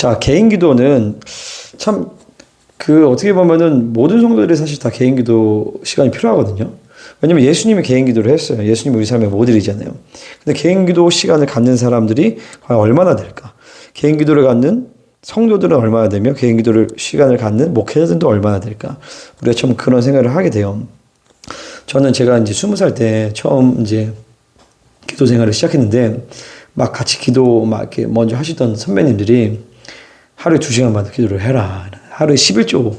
자, 개인 기도는 참 어떻게 보면은 모든 성도들이 사실 다 개인 기도 시간이 필요하거든요. 왜냐면 예수님이 개인 기도를 했어요. 예수님이 우리 삶의 모델이잖아요. 근데 개인 기도 시간을 갖는 사람들이 과연 얼마나 될까? 개인 기도를 갖는 성도들은 얼마나 되며 개인 기도를 시간을 갖는 목회자들도 얼마나 될까? 우리가 참 그런 생각을 하게 돼요. 저는 제가 이제 20살 때 처음 이제 기도 생활을 시작했는데 막 같이 기도 막 이렇게 먼저 하시던 선배님들이 하루에 2시간만 기도를 해라. 하루에 11조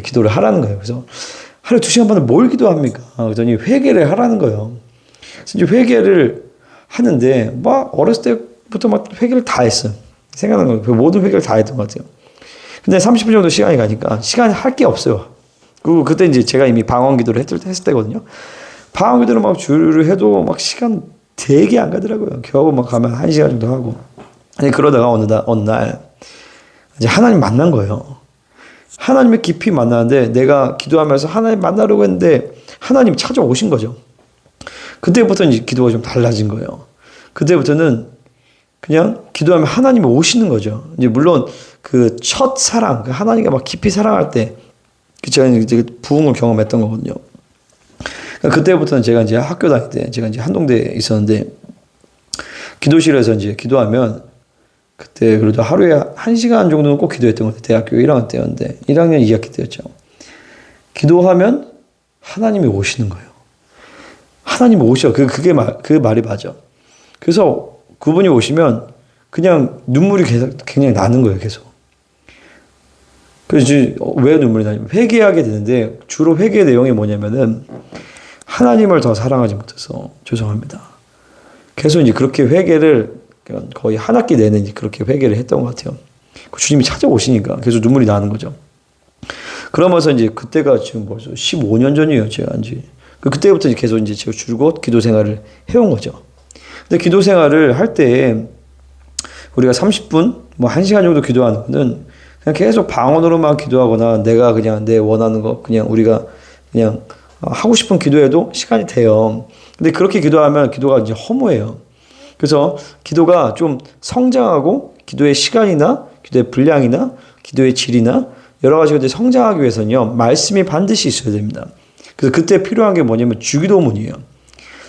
기도를 하라는 거예요. 그래서 하루에 2시간 반을 뭘 기도합니까? 그랬더니 회개를 하라는 거예요. 그래서 이제 회개를 하는데 막 어렸을 때부터 막 회개를 다 했어요. 생각나는 거예요. 그 모든 회개를 다 했던 것 같아요. 근데 30분 정도 시간이 가니까 시간이 할 게 없어요. 그리고 그때 이제 제가 이미 방언 기도를 했을 때거든요. 방언 기도를 막 주를 해도 막 시간 되게 안 가더라고요. 겨우 막 가면 1시간 정도 하고. 아니, 그러다가 어느 날 이제 하나님 만난 거예요. 하나님을 깊이 만나는데 내가 기도하면서 하나님 만나려고 했는데 하나님 찾아오신 거죠. 그때부터 이제 기도가 좀 달라진 거예요. 그때부터는 그냥 기도하면 하나님이 오시는 거죠. 이제 물론 그 첫 사랑, 하나님과 막 깊이 사랑할 때 제가 이제 부흥을 경험했던 거거든요. 그때부터는 제가 이제 학교 다닐 때 제가 이제 한동대에 있었는데 기도실에서 이제 기도하면 그때 그래도 하루에 1시간 정도는 꼭 기도했던 것 같아요. 대학교 1학년 때였는데 1학년 2학기 때였죠. 기도하면 하나님이 오시는 거예요. 하나님이 오셔. 그 말이 맞아. 그래서 그분이 오시면 그냥 눈물이 굉장히 나는 거예요. 계속. 그래서 왜 눈물이 나냐면 회개하게 되는데 주로 회개의 내용이 뭐냐면은 하나님을 더 사랑하지 못해서 죄송합니다. 계속 이제 그렇게 회개를 거의 한 학기 내내 이제 그렇게 회개를 했던 것 같아요. 주님이 찾아오시니까 계속 눈물이 나는 거죠. 그러면서 이제 그때가 지금 벌써 15년 전이에요. 제가 이제 그때부터 계속 이제 제가 줄곧 기도 생활을 해온 거죠. 근데 기도 생활을 할 때 우리가 30분, 뭐 1시간 정도 기도하는 거는 그냥 계속 방언으로만 기도하거나 내가 그냥 내 원하는 거 그냥 우리가 그냥 하고 싶은 기도해도 시간이 돼요. 근데 그렇게 기도하면 기도가 이제 허무해요. 그래서 기도가 좀 성장하고 기도의 시간이나 기도의 분량이나 기도의 질이나 여러 가지 것들이 성장하기 위해서는요. 말씀이 반드시 있어야 됩니다. 그래서 그때 필요한 게 뭐냐면 주기도문이에요.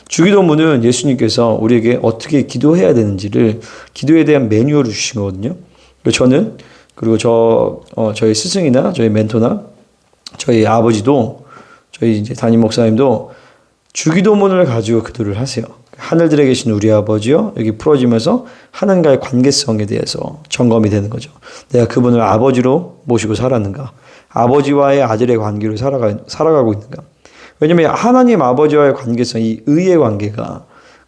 주기도문은 예수님께서 우리에게 어떻게 기도해야 되는지를 기도에 대한 매뉴얼을 주신 거거든요. 저는 그리고 저희 스승이나 저희 멘토나 저희 아버지도 저희 이제 담임 목사님도 주기도문을 가지고 기도를 하세요. 하늘들에 계신 우리 아버지요. 여기 풀어지면서 하나님과의 관계성에 대해서 점검이 되는 거죠. 내가 그분을 아버지로 모시고 살았는가? 아버지와의 아들의 관계로 살아가고 있는가? 왜냐하면 하나님 아버지와의 관계성, 이 의의 관계가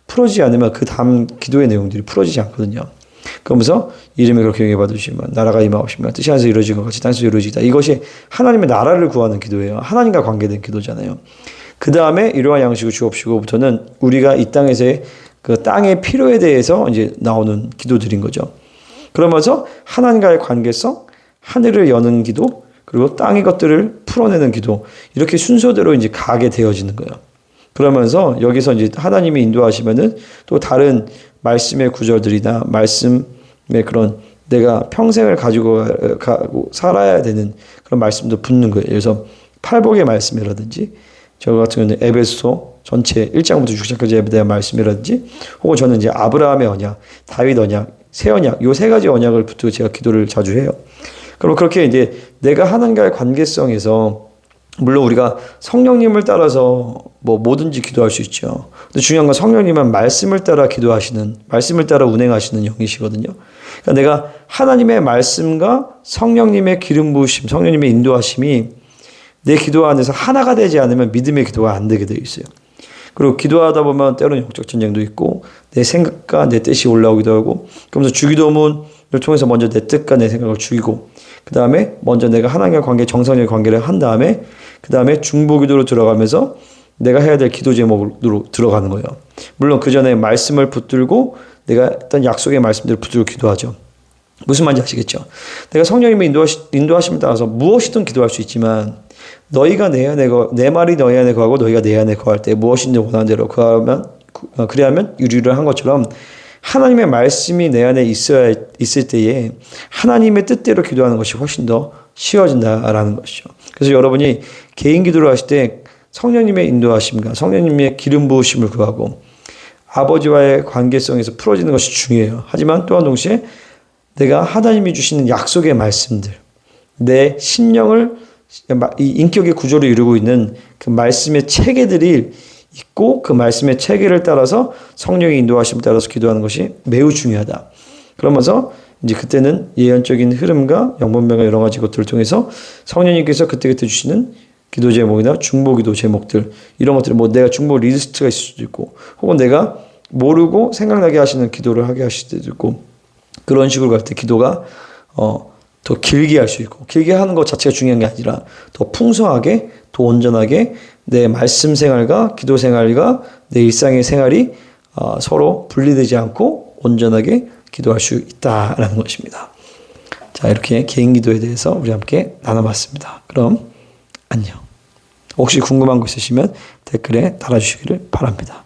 풀어지지 않으면 그 다음 기도의 내용들이 풀어지지 않거든요. 그러면서 이름이 그렇게 영예받으시면 나라가 임하옵시며 뜻이 하늘에서 이루어진 것 같이 땅에서 이루어지다. 이것이 하나님의 나라를 구하는 기도예요. 하나님과 관계된 기도잖아요. 그 다음에 일용할 양식을 주옵시고부터는 우리가 이 땅에서의 그 땅의 필요에 대해서 이제 나오는 기도들인 거죠. 그러면서 하나님과의 관계성, 하늘을 여는 기도, 그리고 땅의 것들을 풀어내는 기도, 이렇게 순서대로 이제 가게 되어지는 거예요. 그러면서 여기서 이제 하나님이 인도하시면은 또 다른 말씀의 구절들이나 말씀의 그런 내가 평생을 가지고 살아야 되는 그런 말씀도 붙는 거예요. 그래서 팔복의 말씀이라든지 저 같은 경우는 에베소 전체 1장부터 6장까지에 대한 말씀이라든지 혹은 저는 이제 아브라함의 언약, 다윗 언약, 새 언약 요 세 가지 언약을 붙들고 제가 기도를 자주 해요. 그럼 그렇게 이제 내가 하나님과의 관계성에서 물론 우리가 성령님을 따라서 뭐 뭐든지 기도할 수 있죠. 근데 중요한 건 성령님은 말씀을 따라 기도하시는, 말씀을 따라 운행하시는 영이시거든요. 그러니까 내가 하나님의 말씀과 성령님의 기름 부으심, 성령님의 인도하심이 내 기도 안에서 하나가 되지 않으면 믿음의 기도가 안 되게 되어 있어요. 그리고 기도하다 보면 때로는 영적 전쟁도 있고 내 생각과 내 뜻이 올라오기도 하고 그러면서 주기도문을 통해서 먼저 내 뜻과 내 생각을 죽이고 그 다음에 먼저 내가 하나님과 관계, 정상적인 관계를 한 다음에 그 다음에 중보기도로 들어가면서 내가 해야 될 기도 제목으로 들어가는 거예요. 물론 그 전에 말씀을 붙들고 내가 일단 약속의 말씀들을 붙들고 기도하죠. 무슨 말인지 아시겠죠? 내가 성령님의 인도하심을 따라서 무엇이든 기도할 수 있지만 너희가 내 말이 너희 안에 거하고 너희가 내 안에 거할 때 무엇인지 원하는 대로 그래야면 유리를 한 것처럼 하나님의 말씀이 내 안에 있을 때에 하나님의 뜻대로 기도하는 것이 훨씬 더 쉬워진다라는 것이죠. 그래서 여러분이 개인 기도를 하실 때 성령님의 인도하심과 성령님의 기름 부으심을 구하고 아버지와의 관계성에서 풀어지는 것이 중요해요. 하지만 또한 동시에 내가 하나님이 주시는 약속의 말씀들, 내 심령을 이 인격의 구조를 이루고 있는 그 말씀의 체계들이 있고 그 말씀의 체계를 따라서 성령의 인도하심을 따라서 기도하는 것이 매우 중요하다. 그러면서 이제 그때는 예언적인 흐름과 영문명과 여러 가지 것들을 통해서 성령님께서 그때그때 주시는 기도 제목이나 중보기도 제목들 이런 것들 뭐 내가 중보 리스트가 있을 수도 있고 혹은 내가 모르고 생각나게 하시는 기도를 하게 하실 수도 있고 그런 식으로 갈 때 기도가 더 길게 할 수 있고 길게 하는 것 자체가 중요한 게 아니라 더 풍성하게 더 온전하게 내 말씀 생활과 기도 생활과 내 일상의 생활이 서로 분리되지 않고 온전하게 기도할 수 있다라는 것입니다. 자, 이렇게 개인 기도에 대해서 우리 함께 나눠봤습니다. 그럼 안녕. 혹시 궁금한 거 있으시면 댓글에 달아주시기를 바랍니다.